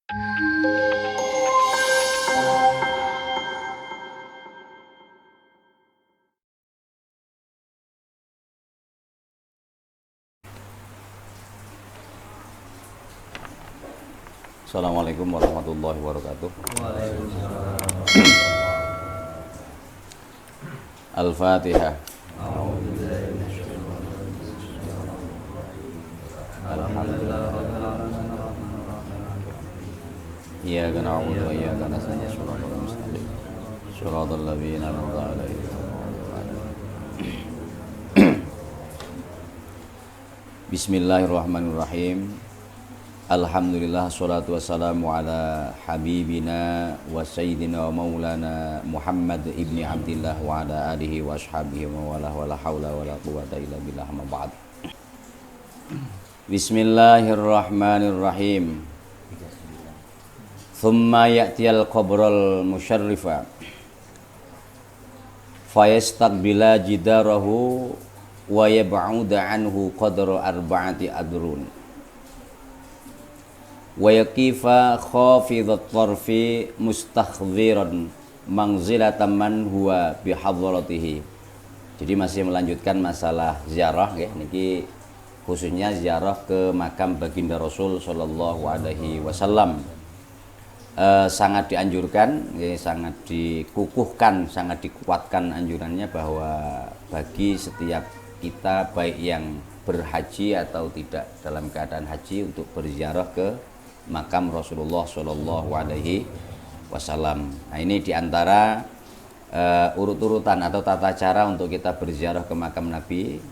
Assalamualaikum warahmatullahi wabarakatuh. Al-Fatihah. Alhamdulillah. Iyyaka na'budu wa iyyaka nasta'in. Shiratal ladzina an'amta 'alaihim. Bismillahirrahmanirrahim. Alhamdulillah, salatu wassalamu ala habibina wa sayyidina wa maulana Muhammad ibni Abdillah wa ala alihi wa ashabihi wa la hawla wa la quwata illa billah, amma ba'd. Bismillahirrahmanirrahim. Thumma ya'tiyal qabral musyarrifa fayastaqbila jidarahu wa yab'uda anhu qadra arba'ati adrun wa yaqifa khafidhat tarfi mustakhziran manzilatan man huwa bihadratihi. Jadi masih melanjutkan masalah ziarah ya, niki khususnya ziarah ke makam baginda Rasul sallallahu alaihi wasallam. Sangat dianjurkan ya, sangat dikukuhkan, sangat dikuatkan anjurannya bahwa bagi setiap kita baik yang berhaji atau tidak dalam keadaan haji untuk berziarah ke makam Rasulullah Shallallahu Alaihi Wasallam. Nah, ini diantara urut-urutan atau tata cara untuk kita berziarah ke makam Nabi.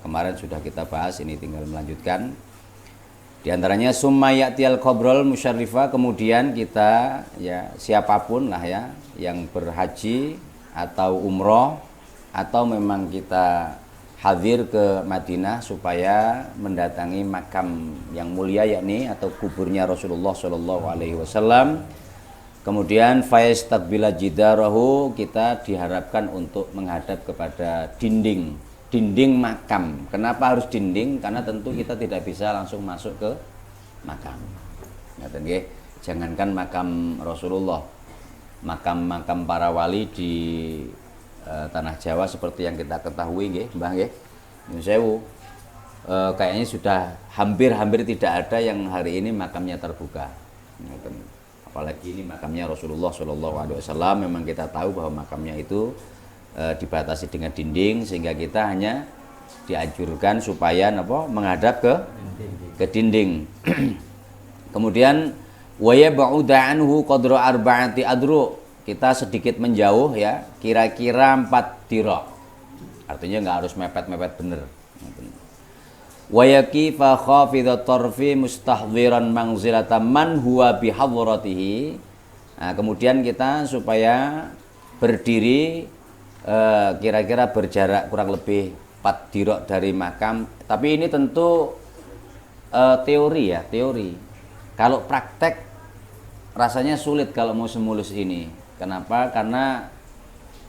Kemarin sudah kita bahas, ini tinggal melanjutkan. Di antaranya summa ya'tiyal qabrul musyarrifa, kemudian kita ya siapapun lah ya yang berhaji atau umroh atau memang kita hadir ke Madinah supaya mendatangi makam yang mulia yakni atau kuburnya Rasulullah Shallallahu Alaihi Wasallam. Kemudian fayastaqbila jidarahu, kita diharapkan untuk menghadap kepada dinding makam. Kenapa harus dinding? Karena tentu kita tidak bisa langsung masuk ke makam. Ngaten nggih, jangankan makam Rasulullah, makam-makam para wali di tanah Jawa seperti yang kita ketahui nggih, Mbah nggih. Nyun sewu. Kayaknya sudah hampir tidak ada yang hari ini makamnya terbuka. Apalagi ini makamnya Rasulullah Shallallahu Alaihi Wasallam. Memang kita tahu bahwa makamnya itu dibatasi dengan dinding, sehingga kita hanya dianjurkan supaya menghadap ke dinding. Kemudian wa yab'uda anhu qadra arba'ati adru, kita sedikit menjauh ya, kira-kira 4 dirok. Artinya nggak harus mepet-mepet bener. Wa yaqifa khafidhat tarfi mustahdhiran manzilatan man huwa bihadratihi. Nah, kemudian kita supaya berdiri kira-kira berjarak kurang lebih 4 dirok dari makam. Tapi ini tentu teori ya, teori. Kalau praktek rasanya sulit kalau mau semulus ini. Kenapa? Karena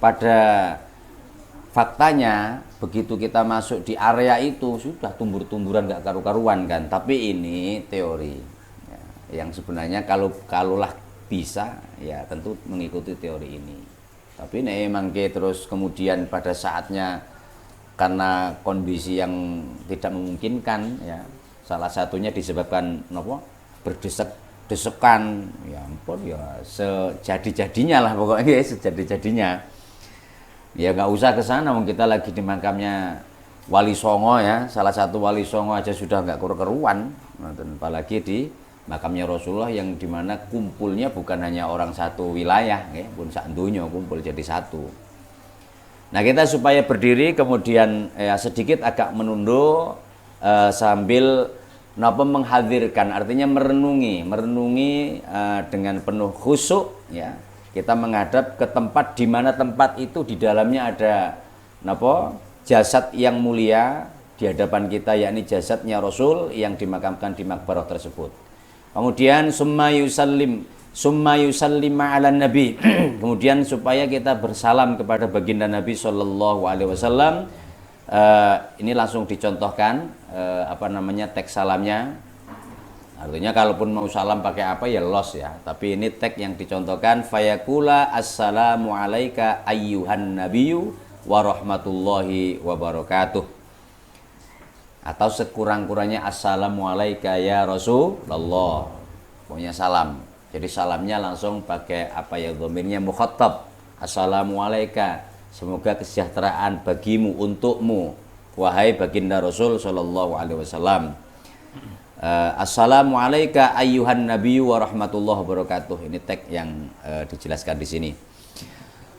pada faktanya begitu kita masuk di area itu sudah tumbur-tumburan gak karu-karuan kan. Tapi ini teori ya, yang sebenarnya kalaulah bisa ya tentu mengikuti teori ini. Tapi ini emang terus kemudian pada saatnya karena kondisi yang tidak memungkinkan ya, salah satunya disebabkan berdesak-desakan, ya ampun ya sejadi-jadinya lah pokoknya, sejadi-jadinya ya nggak usah ke sana. Kita lagi di makamnya Wali Songo ya, salah satu Wali Songo aja sudah nggak keruan, apalagi di makamnya Rasulullah yang dimana kumpulnya bukan hanya orang satu wilayah ya, pun sak donya kumpul jadi satu. Nah, kita supaya berdiri kemudian ya sedikit agak menunduk sambil menghadirkan, artinya merenungi dengan penuh khusyuk ya. Kita menghadap ke tempat di mana tempat itu di dalamnya ada jasad yang mulia di hadapan kita, yakni jasadnya Rasul yang dimakamkan di makbarah tersebut. Kemudian summa yusallim ala nabi. Kemudian supaya kita bersalam kepada baginda Nabi sallallahu alaihi wasallam. Ini langsung dicontohkan teks salamnya. Artinya kalaupun mau salam pakai apa ya los ya. Tapi ini teks yang dicontohkan fayakula assalamu alayka ayyuhan nabiyyu wa rahmatullahi wa barakatuh. Atau sekurang-kurangnya assalamu alayka ya Rasulullah. Pokoknya salam. Jadi salamnya langsung pakai apa ya, dhamirnya mukhatab. Assalamu alayka. Semoga kesejahteraan bagimu, untukmu, wahai baginda Rasul sallallahu alaihi wasallam. Assalamu alayka ayyuhan nabiyyu wa rahmatullahi wabarakatuh. Ini teks yang dijelaskan di sini.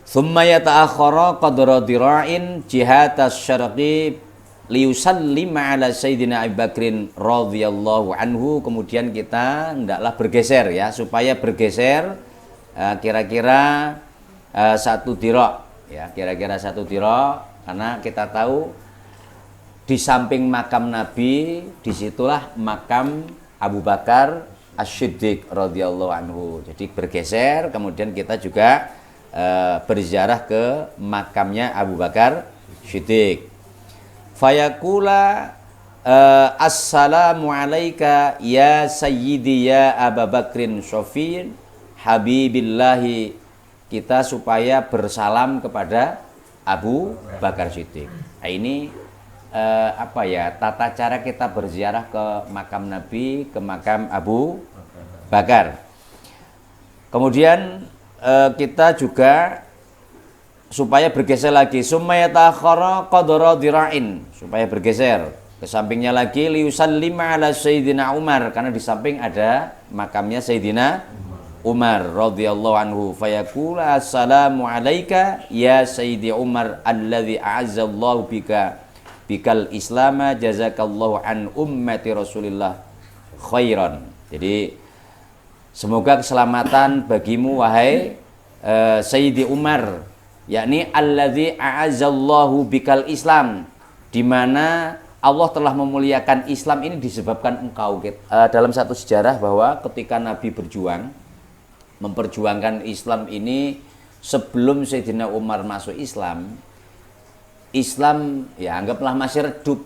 Tsumma yata'akhkhara qadra dira'in jihatas syarqi liyusallim ala sayyidina Abu Bakrin radhiyallahu anhu. Kemudian kita hendaklah bergeser ya, supaya bergeser kira-kira satu dira' ya, kira-kira satu dira', karena kita tahu di samping makam Nabi, disitulah makam Abu Bakar As-Siddiq radhiyallahu anhu. Jadi bergeser, kemudian kita juga berziarah ke makamnya Abu Bakar Siddiq. Fayaqula assalamu alayka ya sayyidi ya Abu Bakrin Syafi'in habibillahi. Kita supaya bersalam kepada Abu Bakar Siddiq. Nah, ini apa ya, tata cara kita berziarah ke makam Nabi, ke makam Abu Bakar. Kemudian kita juga supaya bergeser lagi, summa yata'akhkhara qadra dira'in, supaya bergeser ke sampingnya lagi, liyusallima ala sayyidina Umar, karena di samping ada makamnya Sayyidina Umar radhiyallahu anhu. Fayaqula assalamu alayka ya sayyidi Umar alladzi a'azzallahu bikal islama jazakallahu an ummati Rasulillah khairan. Jadi semoga keselamatan bagimu wahai Sayyidi Umar, yakni alladzi a'azzallahu bikal Islam, di mana Allah telah memuliakan Islam ini disebabkan engkau. Dalam satu sejarah bahwa ketika Nabi berjuang memperjuangkan Islam ini, sebelum Sayyidina Umar masuk Islam ya anggaplah masih redup.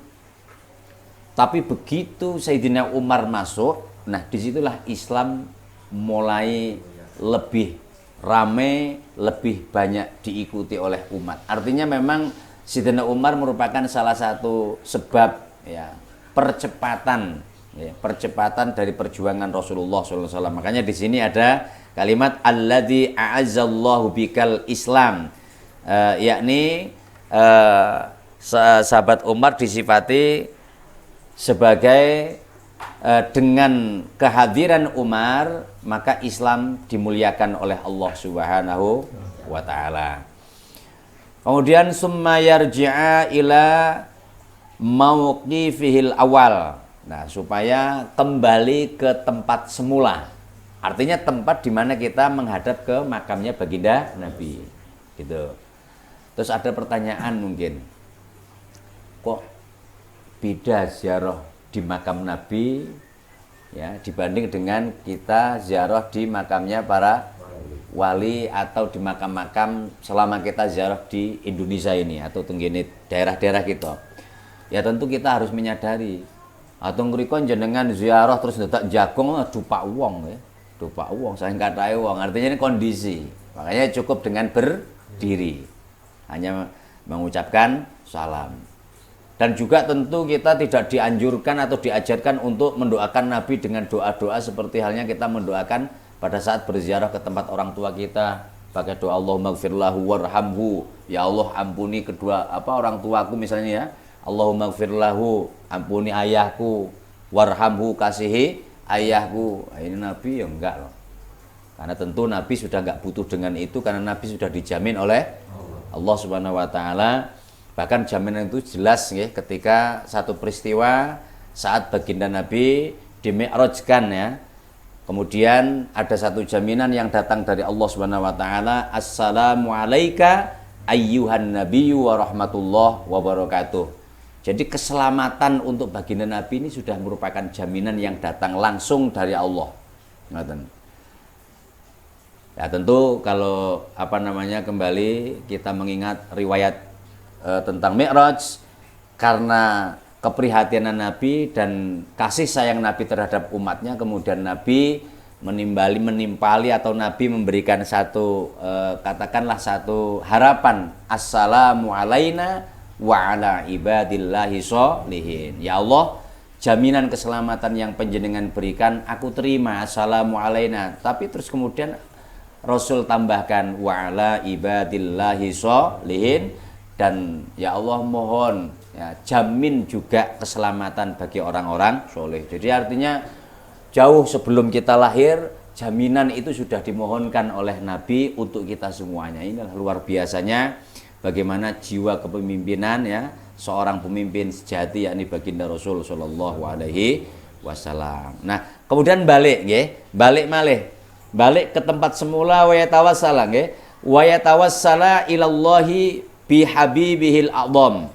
Tapi begitu Sayyidina Umar masuk, nah disitulah Islam mulai lebih ramai, lebih banyak diikuti oleh umat. Artinya memang Sayyidina Umar merupakan salah satu sebab ya percepatan dari perjuangan Rasulullah SAW. Makanya di sini ada kalimat alladzi a'azzallahu bikal Islam, yakni sahabat Umar disifati sebagai dengan kehadiran Umar maka Islam dimuliakan oleh Allah Subhanahu wa taala. Kemudian summa yarji'a ila mauqifihil awal. Nah, supaya kembali ke tempat semula. Artinya tempat di mana kita menghadap ke makamnya baginda Nabi. Gitu. Terus ada pertanyaan mungkin, kok beda ziarah di makam Nabi ya dibanding dengan kita ziarah di makamnya para wali atau di makam-makam selama kita ziarah di Indonesia ini atau tenggine daerah-daerah kita. Ya tentu kita harus menyadari atau ngriko jenengan ziarah terus ndetak jagung dupak wong ya. Dupak wong saking katahe wong, artinya ini kondisi. Makanya cukup dengan berdiri. Hanya mengucapkan salam. Dan juga tentu kita tidak dianjurkan atau diajarkan untuk mendoakan Nabi dengan doa-doa seperti halnya kita mendoakan pada saat berziarah ke tempat orang tua kita, pakai doa Allahumma gfirlahu warhamhu, ya Allah ampuni kedua orang tuaku misalnya ya, Allahumma gfirlahu, ampuni ayahku, warhamhu, kasihi ayahku. Nah, ini Nabi ya enggak loh, karena tentu Nabi sudah enggak butuh dengan itu, karena Nabi sudah dijamin oleh Allah Subhanahu wa taala. Bahkan jaminan itu jelas ya, ketika satu peristiwa saat baginda Nabi dimi'rajkan ya. Kemudian ada satu jaminan yang datang dari Allah Subhanahu wa taala, assalamu alayka ayyuhan nabiyyu wa rahmatullah wa barakatuh. Jadi keselamatan untuk baginda Nabi ini sudah merupakan jaminan yang datang langsung dari Allah. Ya tentu kalau kembali kita mengingat riwayat tentang Mi'raj, karena keprihatinan Nabi dan kasih sayang Nabi terhadap umatnya, kemudian Nabi menimpali atau Nabi memberikan satu katakanlah satu harapan, assalamu alaina wa ala ibadillahi sholihin. Ya Allah, jaminan keselamatan yang panjenengan berikan aku terima, assalamu alaina. Tapi terus kemudian Rasul tambahkan wa ala ibadillahi sholihin, dan ya Allah mohon ya, jamin juga keselamatan bagi orang-orang soleh. Jadi artinya jauh sebelum kita lahir, jaminan itu sudah dimohonkan oleh Nabi untuk kita semuanya. Inilah luar biasanya bagaimana jiwa kepemimpinan ya seorang pemimpin sejati, yakni baginda Rasul Shallallahu Alaihi Wasallam. Nah, kemudian balik, balik ke tempat semula, wa yatawassala, wa yatawassala ilallahi bihabibihil a'dham.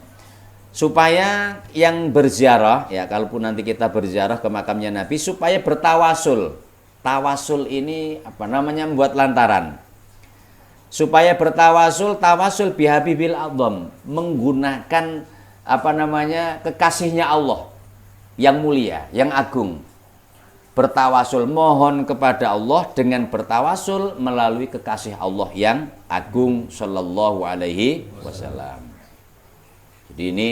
Supaya yang berziarah, ya kalaupun nanti kita berziarah ke makamnya Nabi, supaya bertawasul. Tawasul ini apa namanya, membuat lantaran. Supaya bertawasul, tawasul bihabibil a'dham, menggunakan apa namanya, kekasihnya Allah yang mulia, yang agung. Bertawasul, mohon kepada Allah dengan bertawasul melalui kekasih Allah yang agung sallallahu alaihi wasallam. Jadi ini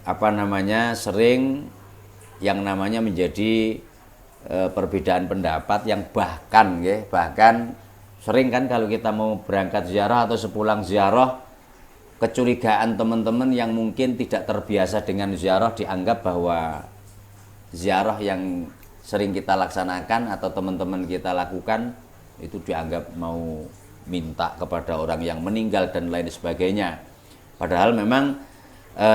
apa namanya, sering yang namanya menjadi perbedaan pendapat yang bahkan sering kan kalau kita mau berangkat ziarah atau sepulang ziarah, kecurigaan teman-teman yang mungkin tidak terbiasa dengan ziarah dianggap bahwa ziarah yang sering kita laksanakan atau teman-teman kita lakukan itu dianggap mau minta kepada orang yang meninggal dan lain sebagainya. Padahal memang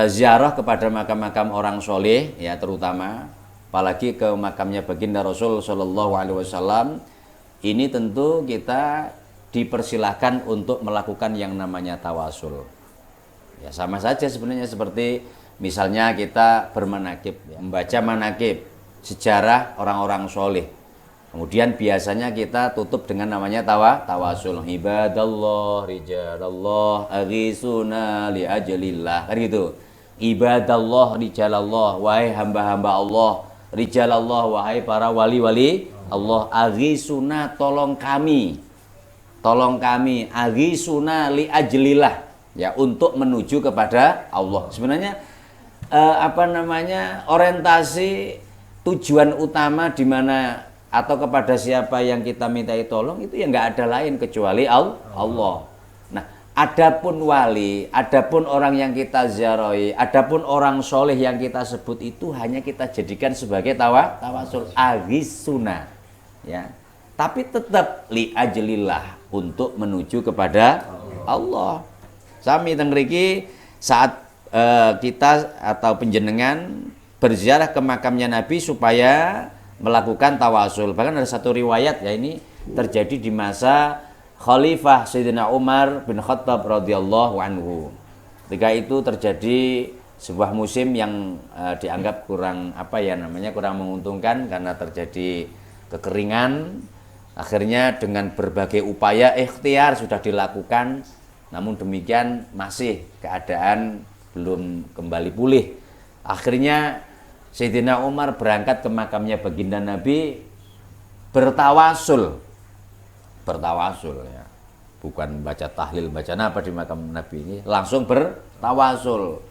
ziarah kepada makam-makam orang soleh ya, terutama apalagi ke makamnya baginda Rasul Shallallahu Alaihi Wasallam, ini tentu kita dipersilahkan untuk melakukan yang namanya tawasul. Ya sama saja sebenarnya seperti misalnya kita bermanakib, ya, membaca manakib, sejarah orang-orang soleh. Kemudian biasanya kita tutup dengan namanya tawasul. Ibadallah, rijalallah, aghisuna li ajlillah. Kan gitu. Ibadallah, rijalallah, wahai hamba-hamba Allah. Rijalallah, wahai para wali-wali Allah. Aghisuna, tolong kami. Tolong kami. Aghisuna li ajlillah. Ya, untuk menuju kepada Allah. Sebenarnya apa namanya, orientasi tujuan utama di mana atau kepada siapa yang kita mintai tolong itu ya nggak ada lain kecuali Allah. Nah, adapun wali, adapun orang yang kita ziarahi, adapun orang soleh yang kita sebut itu hanya kita jadikan sebagai tawasul aghisuna, ya. Tapi tetap li ajlillah, untuk menuju kepada Allah. Sami teng mriki saat kita atau penjenengan berziarah ke makamnya Nabi supaya melakukan tawasul. Bahkan ada satu riwayat ya, ini terjadi di masa Khalifah Sayyidina Umar bin Khattab radhiyallahu anhu. Ketika itu terjadi sebuah musim yang dianggap kurang kurang menguntungkan karena terjadi kekeringan. Akhirnya dengan berbagai upaya ikhtiar sudah dilakukan, namun demikian masih keadaan belum kembali pulih. Akhirnya Sayyidina Umar berangkat ke makamnya baginda Nabi bertawasul ya. Bukan baca tahlil, baca apa di makam Nabi ini, langsung bertawasul.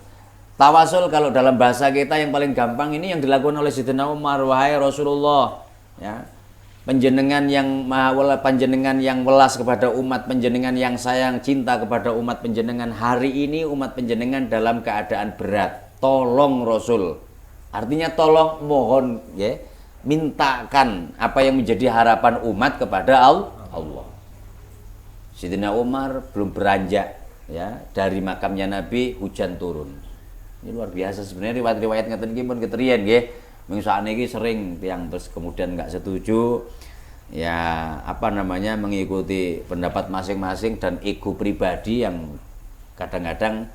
Tawasul kalau dalam bahasa kita yang paling gampang ini yang dilakukan oleh Sayyidina Umar, wahai Rasulullah, ya. Panjenengan yang maha, panjenengan yang welas kepada umat panjenengan, yang sayang cinta kepada umat panjenengan, hari ini umat panjenengan dalam keadaan berat. Tolong Rasul. Artinya tolong, mohon ya, mintakan apa yang menjadi harapan umat kepada Allah. Sayyidina Umar belum beranjak ya dari makamnya Nabi, hujan turun. Ini luar biasa sebenarnya, riwayat-riwayat ngeten iki pun keterian nggih. Ming sakniki sering tiang terus kemudian nggak setuju ya mengikuti pendapat masing-masing dan ego pribadi yang kadang-kadang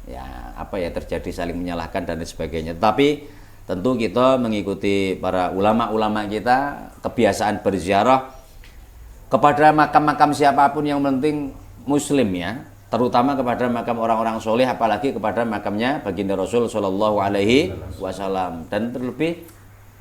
ya terjadi saling menyalahkan dan sebagainya. Tapi tentu kita mengikuti para ulama-ulama kita, kebiasaan berziarah kepada makam-makam siapapun yang penting muslim ya. terutama kepada makam orang-orang soleh, apalagi kepada makamnya baginda Rasul Shallallahu Alaihi Wasallam, dan terlebih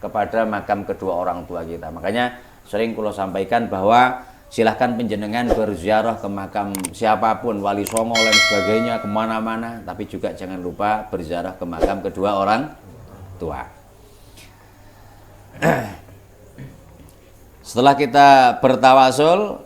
kepada makam kedua orang tua kita. Makanya sering kalau sampaikan bahwa silahkan penjenengan berziarah ke makam siapapun, wali songo dan sebagainya, kemana-mana, tapi juga jangan lupa berziarah ke makam kedua orang tua. Setelah kita bertawasul,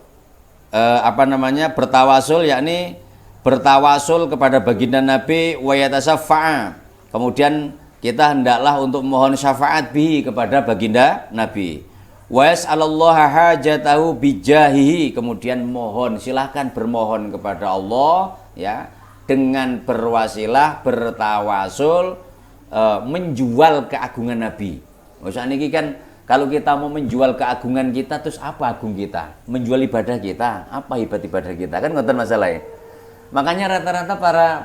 bertawasul yakni bertawasul kepada baginda Nabi wa yatasaffa'a. Kemudian kita hendaklah untuk mohon syafaat bihi kepada baginda Nabi. Wa yas'alallaha hajatahu bijahihi. Kemudian mohon, silahkan bermohon kepada Allah ya dengan berwasilah bertawasul menjual keagungan Nabi. Maksudnya niki kan kalau kita mau menjual keagungan kita, terus apa agung kita? Menjual ibadah kita, apa hebat ibadah kita? Kan ngoten masalahnya. Makanya rata-rata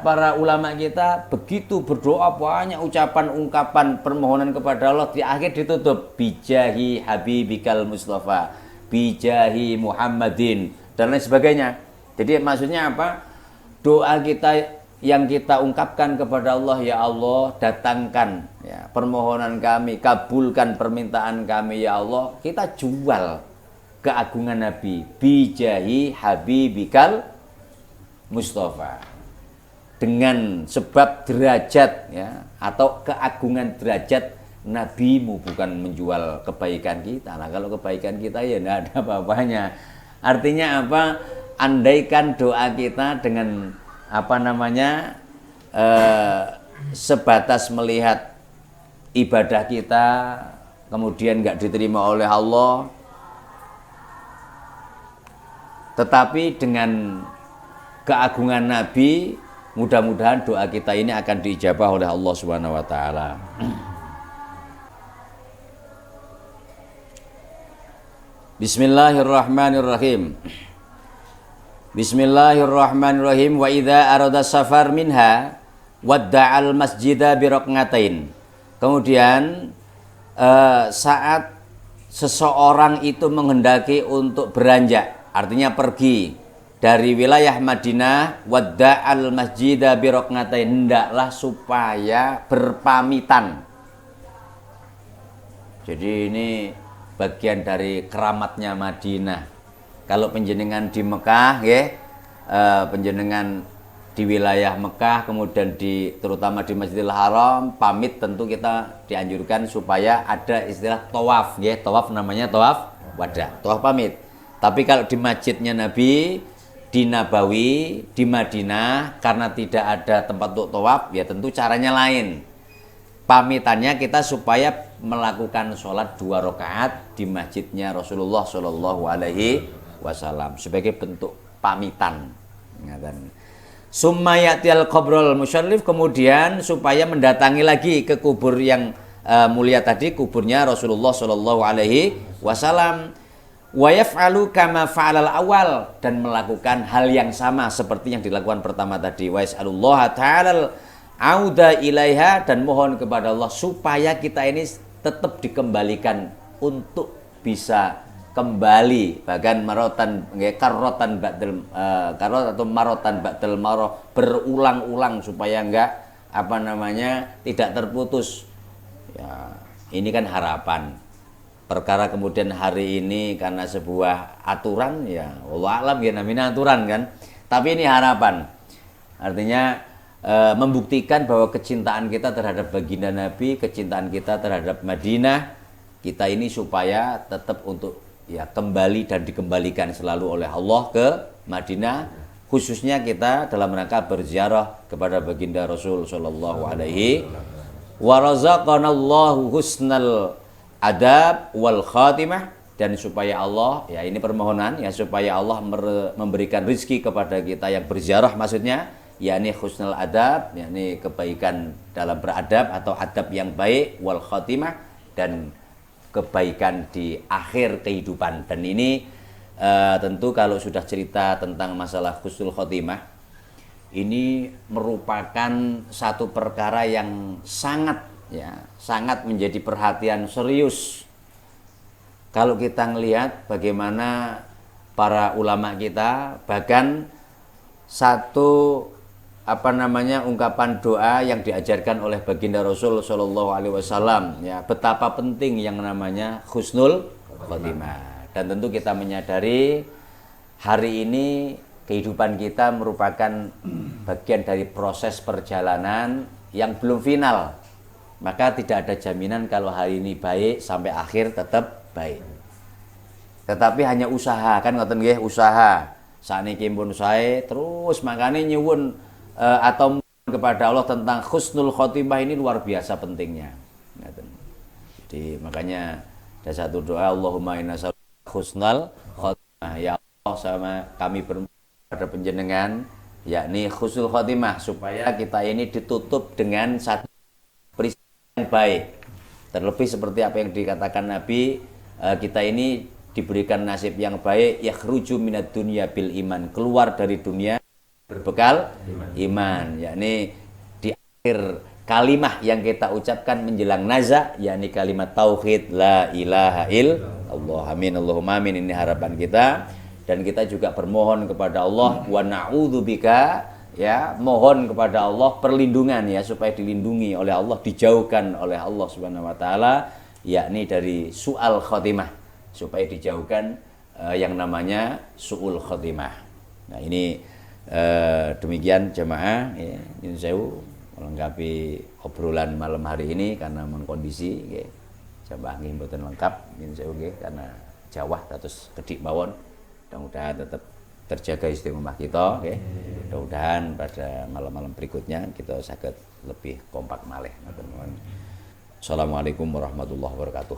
para ulama kita begitu berdoa, banyak ucapan, ungkapan, permohonan kepada Allah, di akhir ditutup bijahi habibikal Mustafa, bijahi Muhammadin, dan lain sebagainya. Jadi maksudnya apa? Doa kita yang kita ungkapkan kepada Allah, ya Allah, datangkan ya permohonan kami, kabulkan permintaan kami ya Allah, kita jual keagungan Nabi, bijahi habibikal Mustafa, dengan sebab derajat ya atau keagungan derajat nabimu, bukan menjual kebaikan kita. Nah, kalau kebaikan kita ya tidak ada apa-apanya. Artinya apa? Andaikan doa kita dengan sebatas melihat ibadah kita kemudian nggak diterima oleh Allah, tetapi dengan keagungan Nabi, mudah-mudahan doa kita ini akan diijabah oleh Allah Subhanahu wa taala. Bismillahirrahmanirrahim. Bismillahirrahmanirrahim. Wa idza arada safar minha wadda'al masjida bi raqatain. Kemudian saat seseorang itu menghendaki untuk beranjak, artinya pergi dari wilayah Madinah, wadda'al masjidah bi raqatain, hendaklah supaya berpamitan. Jadi ini bagian dari keramatnya Madinah. Kalau penjenengan di Mekah ya, penjenengan di wilayah Mekah, kemudian terutama di Masjidil Haram, pamit tentu kita dianjurkan supaya ada istilah tawaf ya. Tawaf namanya tawaf wada, tawaf pamit. Tapi kalau di masjidnya Nabi, di Nabawi, di Madinah, karena tidak ada tempat untuk tawaf, ya tentu caranya lain. Pamitannya kita supaya melakukan sholat 2 rakaat di masjidnya Rasulullah Shallallahu Alaihi Wasallam sebagai bentuk pamitan. Summa ya'tiyal qabrul musyarrif, kemudian supaya mendatangi lagi ke kubur yang mulia tadi, kuburnya Rasulullah Shallallahu Alaihi Wasallam. Wa yaf'alu kama fa'alal awal, dan melakukan hal yang sama seperti yang dilakukan pertama tadi. Wa yas'alullaha ta'ala auda ilaiha, dan mohon kepada Allah supaya kita ini tetap dikembalikan untuk bisa kembali, bahkan marotan karotan ba'dal karot atau marotan ba'dal maroh, berulang-ulang supaya enggak tidak terputus. Ya, ini kan harapan. Perkara kemudian hari ini karena sebuah aturan, ya Allah alam ya namanya aturan kan, tapi ini harapan. Artinya membuktikan bahwa kecintaan kita terhadap baginda Nabi, kecintaan kita terhadap Madinah, kita ini supaya tetap untuk ya kembali dan dikembalikan selalu oleh Allah ke Madinah, khususnya kita dalam rangka berziarah kepada baginda Rasul Shallallahu Alaihi wa razaqanallahu husnal adab wal khatimah, dan supaya Allah, ya ini permohonan ya, supaya Allah memberikan rizki kepada kita yang berziarah, maksudnya yakni husnul adab, yakni kebaikan dalam beradab atau adab yang baik, wal khatimah, dan kebaikan di akhir kehidupan. Dan ini tentu kalau sudah cerita tentang masalah husnul khatimah, ini merupakan satu perkara yang sangat menjadi perhatian serius. Kalau kita melihat bagaimana para ulama kita, bahkan satu ungkapan doa yang diajarkan oleh baginda Rasul Shallallahu Alaihi Wasallam, ya, betapa penting yang namanya husnul khotimah. Dan tentu kita menyadari hari ini kehidupan kita merupakan bagian dari proses perjalanan yang belum final. Maka tidak ada jaminan kalau hari ini baik sampai akhir tetap baik. Tetapi hanya usaha, kan ngoten nggih, usaha. Sakniki pun sae terus makanya nyuwun atau kepada Allah tentang husnul khotimah ini luar biasa pentingnya. Jadi makanya ada satu doa, Allahumma inna nas'aluka husnal khotimah. Ya Allah, sama kami pada penjenengan, yakni husnul khotimah, supaya kita ini ditutup dengan satu peristiwa yang baik. Terlebih seperti apa yang dikatakan Nabi, kita ini diberikan nasib yang baik, yakhruju minad dunya bil iman, keluar dari dunia berbekal iman, yakni di akhir kalimah yang kita ucapkan menjelang nazak, yakni kalimat tauhid la ilaha illallah. Amin Allahumma amin, ini harapan kita. Dan kita juga bermohon kepada Allah, wa na'udzubika, ya, mohon kepada Allah perlindungan, ya, supaya dilindungi oleh Allah, dijauhkan oleh Allah Subhanahu wa taala, yakni dari su'al khotimah, supaya dijauhkan yang namanya su'ul khotimah. Nah, ini demikian jemaah, ya, ini saya melengkapi obrolan malam hari ini karena kondisi nggih jamaah nggih mboten lengkap, ini saya nggih karena jawah terus kedik mawon. Mudah-mudahan tetap terjaga istiqomah kita, nggih. Mudah-mudahan pada malam-malam berikutnya kita saged lebih kompak malih. Assalamualaikum warahmatullahi wabarakatuh.